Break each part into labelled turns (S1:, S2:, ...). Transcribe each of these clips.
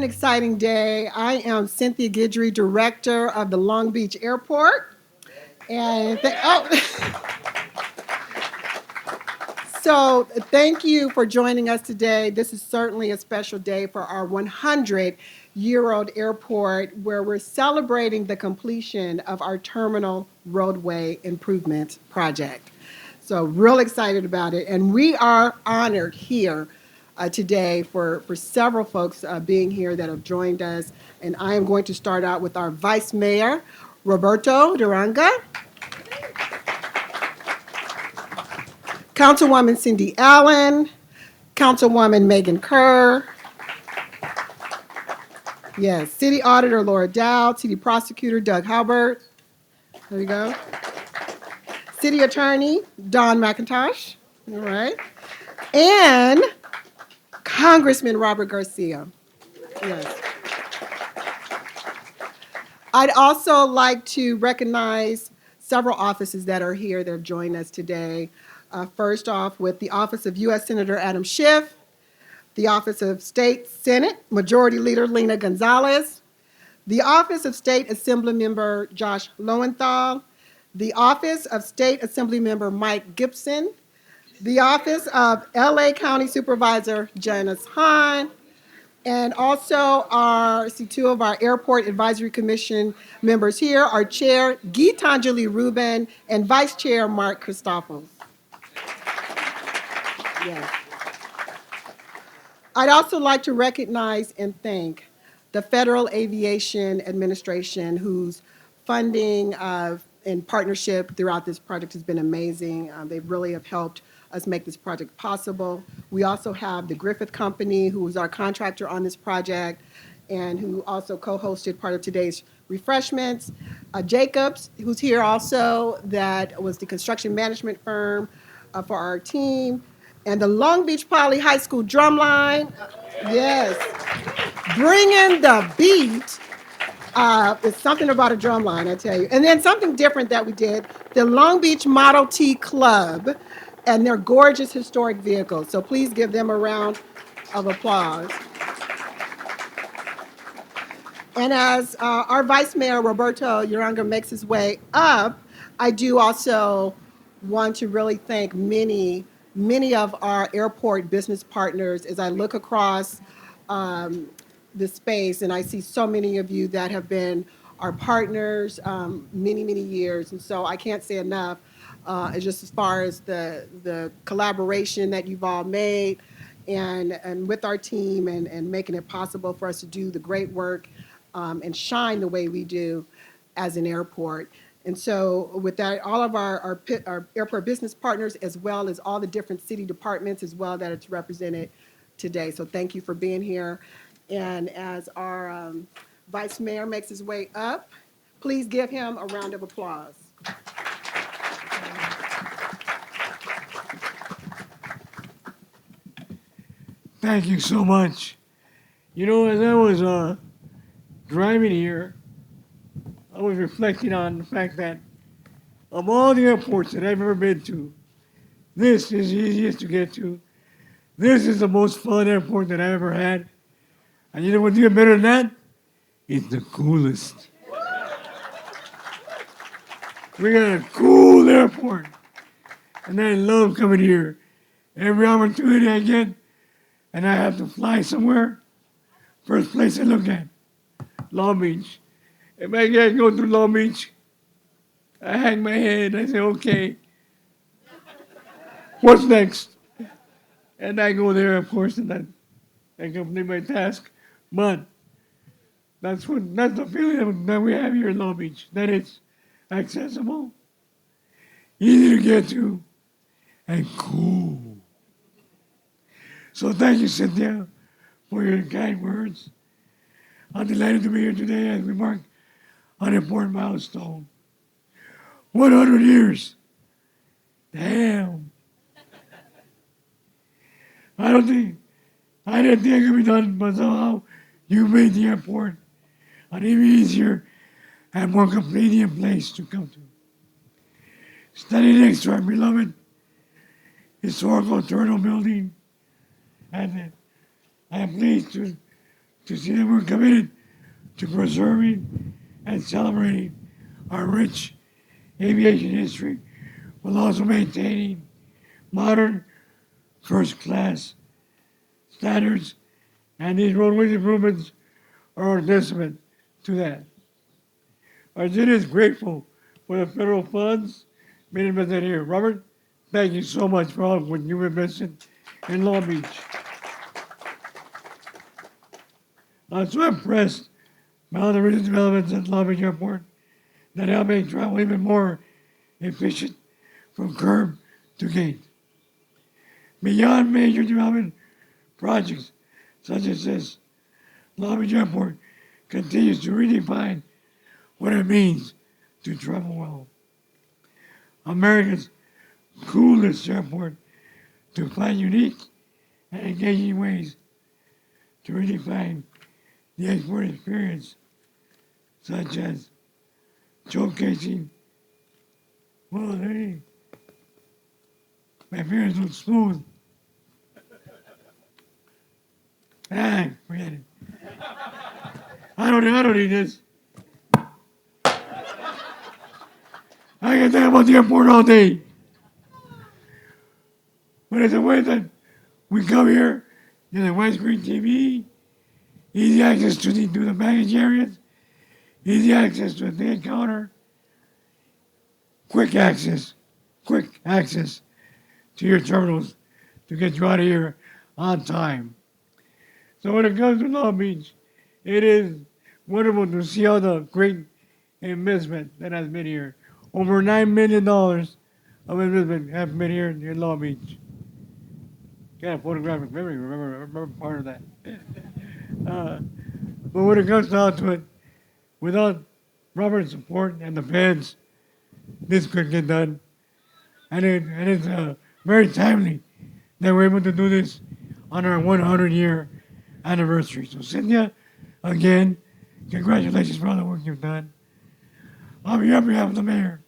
S1: an exciting day. I am Cynthia Guidry, Director of the Long Beach Airport. And so thank you for joining us today. This is certainly a special day for our 100-year-old airport, where we're celebrating the completion of our terminal roadway improvement project. So real excited about it. And we are honored here today for several folks being here that have joined us. And I am going to start out with our Vice Mayor, Roberto Duranga, Councilwoman Cindy Allen, Councilwoman Megan Kerr, yes, City Auditor Laura Dowd, City Prosecutor Doug Halbert, there you go, City Attorney Don McIntosh, all right, and Congressman Robert Garcia. Yes. I'd also like to recognize several offices that are here that have joined us today. First off, with the Office of U.S. Senator Adam Schiff, the Office of State Senate Majority Leader Lena Gonzalez, the Office of State Assembly Member Josh Lowenthal, the Office of State Assembly Member Mike Gibson, the Office of LA County Supervisor Janice Hahn, and also two of our Airport Advisory Commission members here, our Chair Gitanjali Rubin and Vice Chair Mark Christophels. Yes. I'd also like to recognize and thank the Federal Aviation Administration, whose funding and partnership throughout this project has been amazing. They really have helped us make this project possible. We also have the Griffith Company, who is our contractor on this project and who also co-hosted part of today's refreshments. Jacobs, who's here also, that was the construction management firm for our team. And the Long Beach Poly High School Drumline, yes, bringing the beat. It's something about a drumline, I tell you. And then something different that we did, the Long Beach Model T Club and their gorgeous historic vehicles. So please give them a round of applause. And as our Vice Mayor, Roberto Uranga, makes his way up, I do also want to really thank many of our airport business partners as I look across the space, and I see so many of you that have been our partners many years. And so I can't say enough just as far as the collaboration that you've all made and with our team and making it possible for us to do the great work and shine the way we do as an airport. And so with that, all of our airport business partners, as well as all the different city departments as well that it's represented today. So thank you for being here. And as our Vice Mayor makes his way up, please give him a round of applause.
S2: Thank you so much. You know, as I was driving here, I was reflecting on the fact that of all the airports that I've ever been to, this is the easiest to get to. This is the most fun airport that I've ever had. And you know what's even better than that? It's the coolest. We got a cool airport. And I love coming here. Every opportunity I get, and I have to fly somewhere, first place I look at, Long Beach. If I can't go to Long Beach, I hang my head, I say, okay, what's next? And I go there, of course, and I complete my task. But that's the feeling that we have here in Long Beach, that it's accessible, easy to get to, and cool. So thank you, Cynthia, for your kind words. I'm delighted to be here today as we mark an important milestone. 100 years. Damn. I didn't think it could be done, but somehow you made the airport an even easier and more convenient place to come to. Standing next to our beloved historical terminal building, and I am pleased to to see that we're committed to preserving and celebrating our rich aviation history while also maintaining modern first-class standards, and these roadways improvements are a testament to that. Our city is grateful for the federal funds being invested here. Robert, thank you so much for all what you've invested in Long Beach. I'm so impressed by all the recent developments at Long Beach Airport that help make travel even more efficient from curb to gate. Beyond major development projects such as this, Long Beach Airport continues to redefine what it means to travel well. America's coolest airport to find unique and engaging ways to redefine the airport experience, such as showcasing, well, hey, my fingers look smooth. Ah, forget it. I don't need this. I can think about the airport all day. But it's a way that we come here, there's a widescreen TV, easy access to the baggage areas, easy access to the ticket counter, quick access to your terminals to get you out of here on time. So when it comes to Long Beach, it is wonderful to see all the great investment that has been here. Over $9 million of investment has been here in Long Beach. Got a photographic memory, remember part of that. But when it comes down to it, without Robert's support and the feds, this could get done. And it's very timely that we're able to do this on our 100-year anniversary. So Cynthia, again, congratulations for all the work you've done. On behalf of the mayor,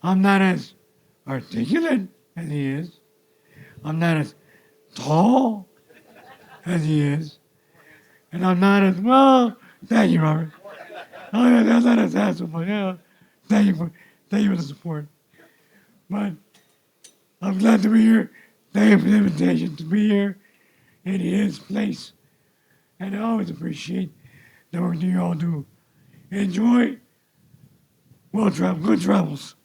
S2: I'm not as articulate as he is. I'm not as tall as he is. And I'm not as, well, thank you, Robert. I'm not as handsome, but yeah, thank you for the support. But I'm glad to be here. Thank you for the invitation to be here in his place. And I always appreciate the work that you all do. Enjoy. Well travel. Good travels.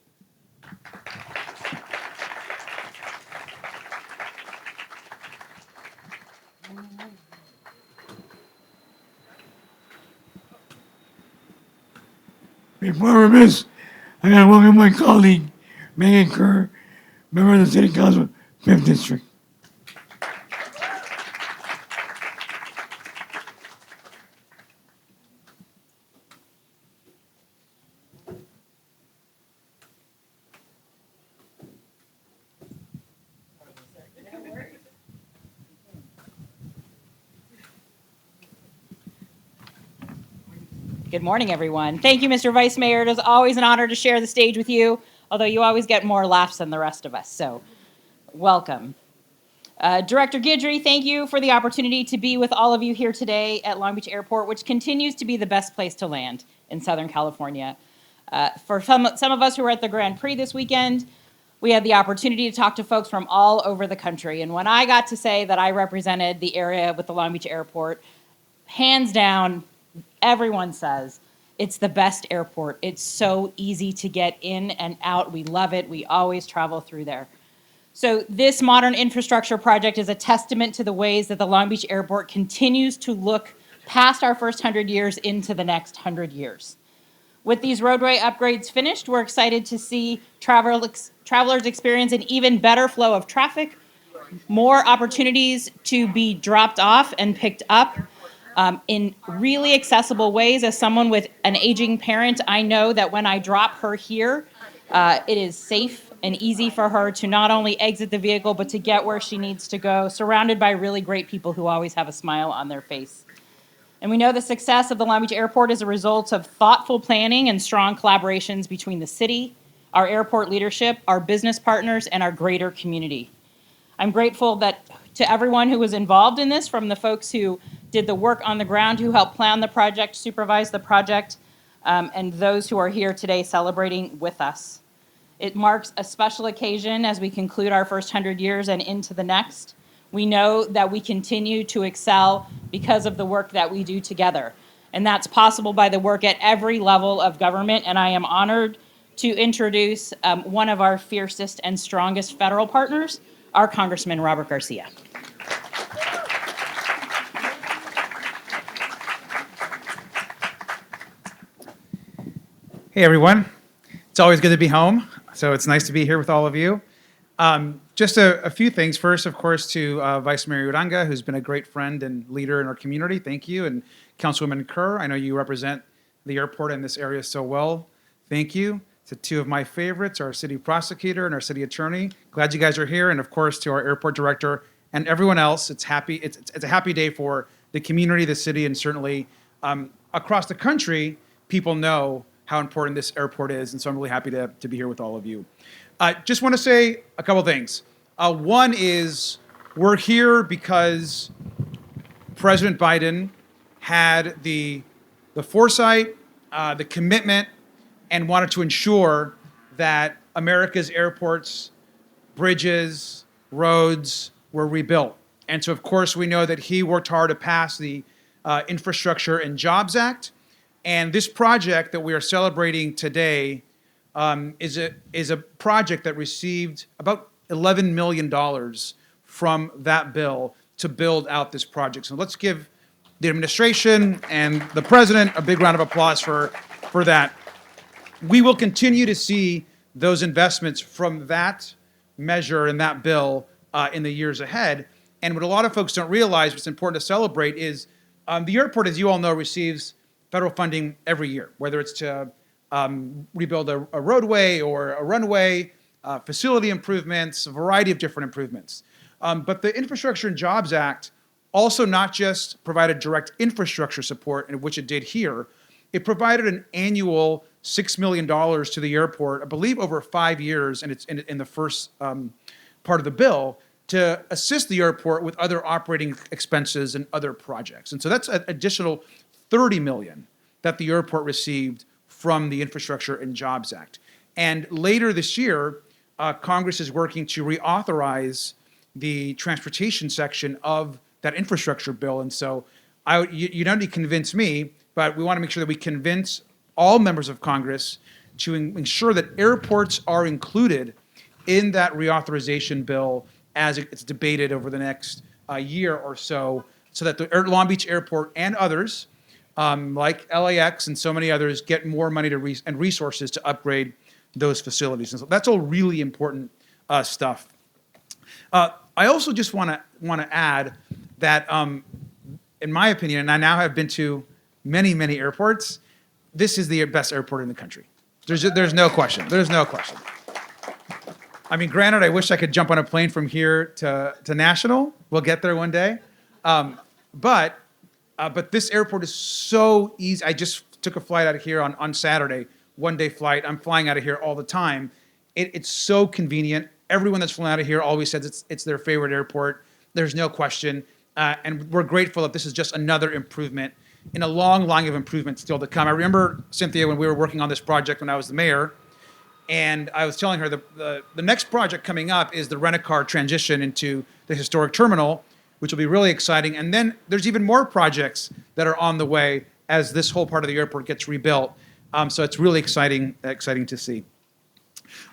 S2: Before we miss, I gotta welcome my colleague, Megan Kerr, member of the City Council, 5th District.
S3: Good morning, everyone. Thank you, Mr. Vice Mayor. It is always an honor to share the stage with you, although you always get more laughs than the rest of us, so welcome. Director Guidry, thank you for the opportunity to be with all of you here today at Long Beach Airport, which continues to be the best place to land in Southern California. For some of us who were at the Grand Prix this weekend, we had the opportunity to talk to folks from all over the country. And when I got to say that I represented the area with the Long Beach Airport, hands down, everyone says it's the best airport. It's so easy to get in and out. We love it. We always travel through there. So this modern infrastructure project is a testament to the ways that the Long Beach Airport continues to look past our first 100 years into the next 100 years. With these roadway upgrades finished, we're excited to see travelers experience an even better flow of traffic, more opportunities to be dropped off and picked up, in really accessible ways. As someone with an aging parent, I know that when I drop her here, it is safe and easy for her to not only exit the vehicle, but to get where she needs to go, surrounded by really great people who always have a smile on their face. And we know the success of the Long Beach Airport is a result of thoughtful planning and strong collaborations between the city, our airport leadership, our business partners, and our greater community. I'm grateful that to everyone who was involved in this, from the folks who did the work on the ground, who helped plan the project, supervise the project, and those who are here today celebrating with us. It marks a special occasion as we conclude our first 100 years and into the next. We know that we continue to excel because of the work that we do together. And that's possible by the work at every level of government. And I am honored to introduce one of our fiercest and strongest federal partners, our Congressman Robert Garcia.
S4: Hey everyone, it's always good to be home, so it's nice to be here with all of you. Just a few things. First, of course, to Vice Mayor Uranga, who's been a great friend and leader in our community. Thank you. And Councilwoman Kerr, I know you represent the airport in this area so well. Thank you. To two of my favorites, our city prosecutor and our city attorney. Glad you guys are here. And of course, to our airport director and everyone else. It's a happy day for the community, the city, and certainly across the country, people know how important this airport is. And so I'm really happy to be here with all of you. Just want to say a couple things. One is we're here because President Biden had the foresight, the commitment, and wanted to ensure that America's airports, bridges, roads were rebuilt. And so, of course, we know that he worked hard to pass the Infrastructure and Jobs Act. And this project that we are celebrating today is a project that received about $11 million from that bill to build out this project. So let's give the administration and the president a big round of applause for that. We will continue to see those investments from that measure and that bill in the years ahead. And what a lot of folks don't realize, what's important to celebrate, is the airport, as you all know, receives federal funding every year, whether it's to rebuild a roadway or a runway, facility improvements, a variety of different improvements. But the Infrastructure and Jobs Act also not just provided direct infrastructure support, in which it did here, it provided an annual $6 million to the airport, I believe over 5 years, and it's in the first part of the bill, to assist the airport with other operating expenses and other projects. And so that's an additional $30 million that the airport received from the Infrastructure and Jobs Act. And later this year, Congress is working to reauthorize the transportation section of that infrastructure bill. And so you don't need to convince me, but we want to make sure that we convince all members of Congress to ensure that airports are included in that reauthorization bill as it's debated over the next year or so that the Long Beach Airport and others, like LAX and so many others, get more money and resources to upgrade those facilities. And so that's all really important stuff. I also just want to add that, in my opinion, and I now have been to many, many airports, this is the best airport in the country. There's no question. There's no question. I mean, granted, I wish I could jump on a plane from here to National. We'll get there one day. But this airport is so easy. I just took a flight out of here on Saturday, one-day flight. I'm flying out of here all the time. It's so convenient. Everyone that's flown out of here always says it's their favorite airport. There's no question. And we're grateful that this is just another improvement in a long line of improvements still to come. I remember, Cynthia, when we were working on this project when I was the mayor, and I was telling her the next project coming up is the rent-a-car transition into the historic terminal, which will be really exciting. And then there's even more projects that are on the way as this whole part of the airport gets rebuilt. So it's really exciting to see.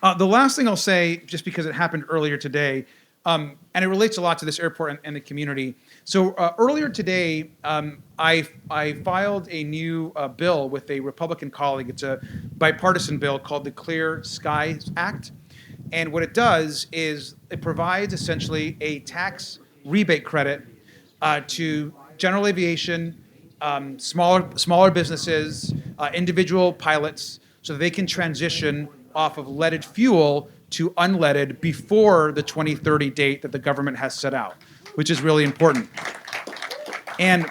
S4: The last thing I'll say, just because it happened earlier today, and it relates a lot to this airport and the community. So earlier today, I filed a new bill with a Republican colleague. It's a bipartisan bill called the Clear Skies Act. And what it does is it provides essentially a tax rebate credit to general aviation, smaller businesses, individual pilots, so that they can transition off of leaded fuel to unleaded before the 2030 date that the government has set out, which is really important. And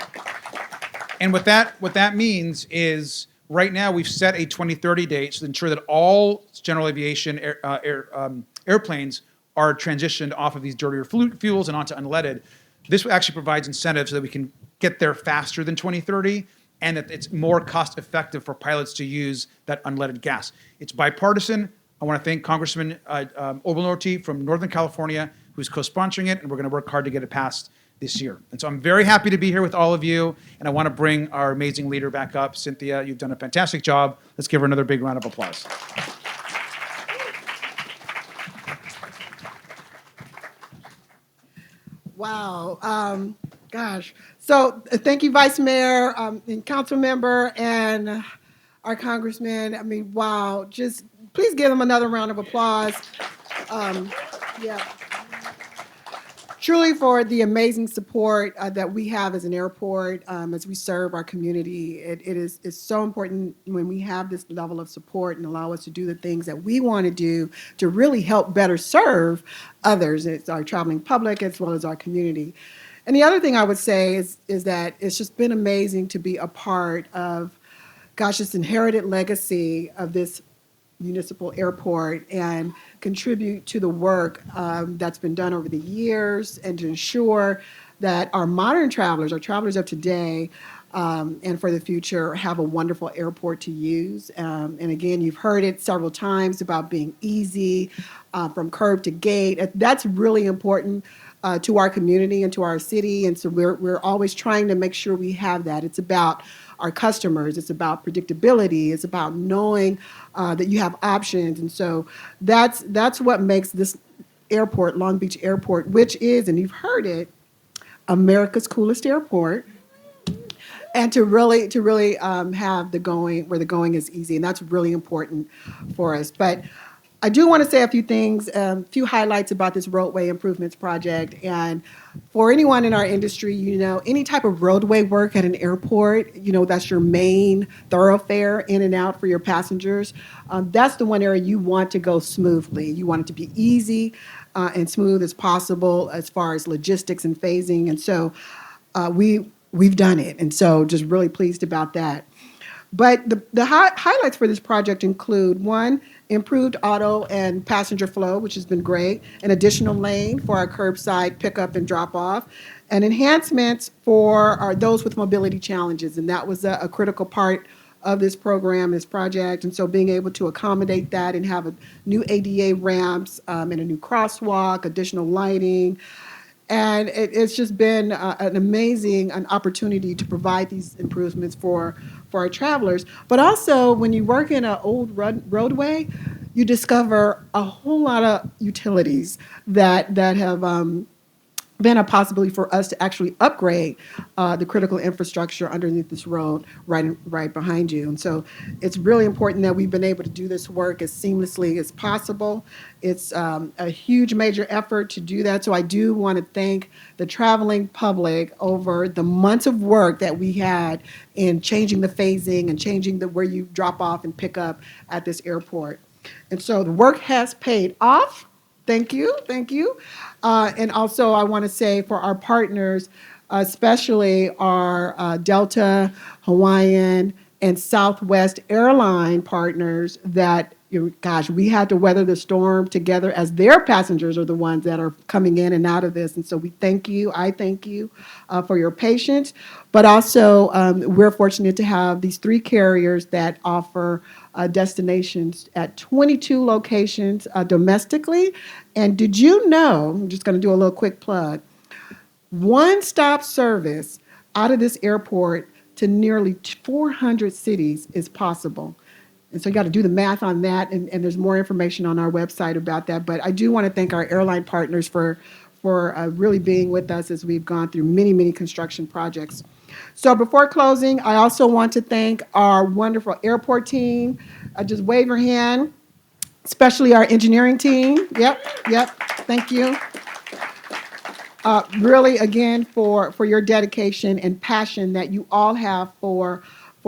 S4: what that means is right now we've set a 2030 date to ensure that all general aviation airplanes are transitioned off of these dirtier fuels and onto unleaded. This actually provides incentives so that we can get there faster than 2030, and that it's more cost effective for pilots to use that unleaded gas. It's bipartisan. I want to thank Congressman Obernorty from Northern California, who's co-sponsoring it, and we're going to work hard to get it passed this year. And so I'm very happy to be here with all of you, and I want to bring our amazing leader back up. Cynthia, you've done a fantastic job. Let's give her another big round of applause.
S1: Wow. Gosh. So thank you, Vice Mayor and Council Member and our Congressman. I mean, wow. Just please give them another round of applause. Yeah. Truly for the amazing support that we have as an airport, as we serve our community. It's so important when we have this level of support and allow us to do the things that we want to do to really help better serve others. It's our traveling public as well as our community. And the other thing I would say is that it's just been amazing to be a part of, gosh, this inherited legacy of this municipal airport and contribute to the work that's been done over the years and to ensure that our modern travelers, our travelers of today and for the future, have a wonderful airport to use. And again, you've heard it several times about being easy from curb to gate. That's really important to our community and to our city. And so we're always trying to make sure we have that. It's about our customers. It's about predictability. It's about knowing that you have options. And so that's what makes this airport, Long Beach Airport, which is, and you've heard it, America's coolest airport. And to really have the going, where the going is easy. And that's really important for us. But I do want to say a few things, a few highlights about this roadway improvements project. And for anyone in our industry, you know, any type of roadway work at an airport, you know, that's your main thoroughfare in and out for your passengers. That's the one area you want to go smoothly. You want it to be easy and smooth as possible as far as logistics and phasing. And so we've done it. And so just really pleased about that. But the highlights for this project include, one, improved auto and passenger flow, which has been great, an additional lane for our curbside pickup and drop off, and enhancements for those with mobility challenges. And that was a critical part of this program, this project. And so being able to accommodate that and have a new ADA ramps and a new crosswalk, additional lighting. And it's just been an amazing opportunity to provide these improvements for our travelers. But also, when you work in an old roadway, you discover a whole lot of utilities that have been a possibility for us to actually upgrade the critical infrastructure underneath this road right behind you. And so it's really important that we've been able to do this work as seamlessly as possible. It's a huge major effort to do that. So I do want to thank the traveling public over the months of work that we had in changing the phasing and changing where you drop off and pick up at this airport. And so the work has paid off. Thank you. And also I want to say for our partners, especially our Delta, Hawaiian, and Southwest airline partners that, gosh, we had to weather the storm together as their passengers are the ones that are coming in and out of this. And so we thank you. I thank you for your patience. But also we're fortunate to have these 3 carriers that offer destinations at 22 locations domestically. And did you know, I'm just going to do a little quick plug, one-stop service out of this airport to nearly 400 cities is possible. And so you got to do the math on that, and there's more information on our website about that. But I do want to thank our airline partners for really being with us as we've gone through many, many construction projects. So before closing, I also want to thank our wonderful airport team. Just wave your hand, especially our engineering team. Yep, thank you. Really, again, for your dedication and passion that you all have for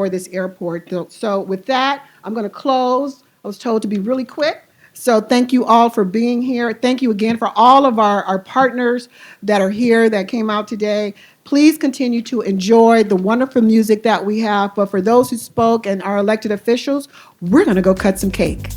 S1: this airport. So with that, I'm going to close. I was told to be really quick. So thank you all for being here. Thank you again for all of our partners that are here that came out today. Please continue to enjoy the wonderful music that we have. But for those who spoke and our elected officials, we're going to go cut some cake.